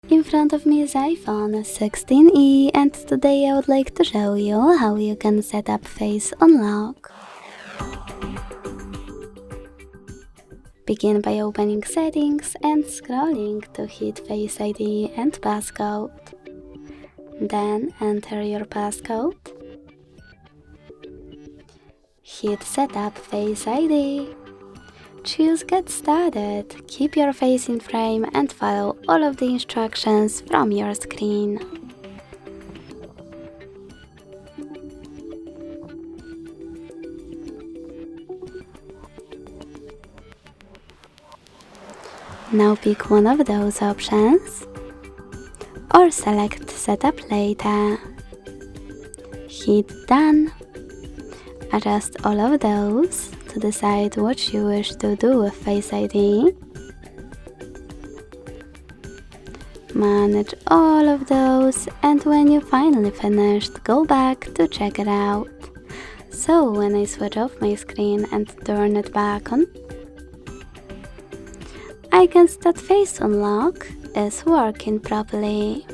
In front of me is iPhone 16e, and today I would like to show you how you can set up Face Unlock. Begin by opening Settings and scrolling to hit Face ID and passcode. Then enter your passcode. Hit Setup Face ID. Choose Get Started, keep your face in frame and follow all of the instructions from your screen. Now pick one of those options or select Setup Later. Hit Done. Adjust all of those to decide what you wish to do with Face ID. Manage all of those, and when you finally finished, go back to check it out. So when I switch off my screen and turn it back on, I can see that Face Unlock is working properly.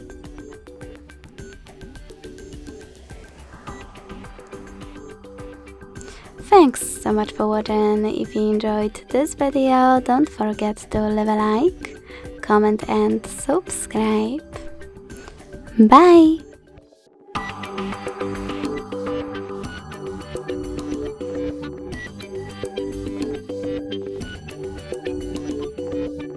Thanks so much for watching. If you enjoyed this video, don't forget to leave a like, comment and subscribe. Bye!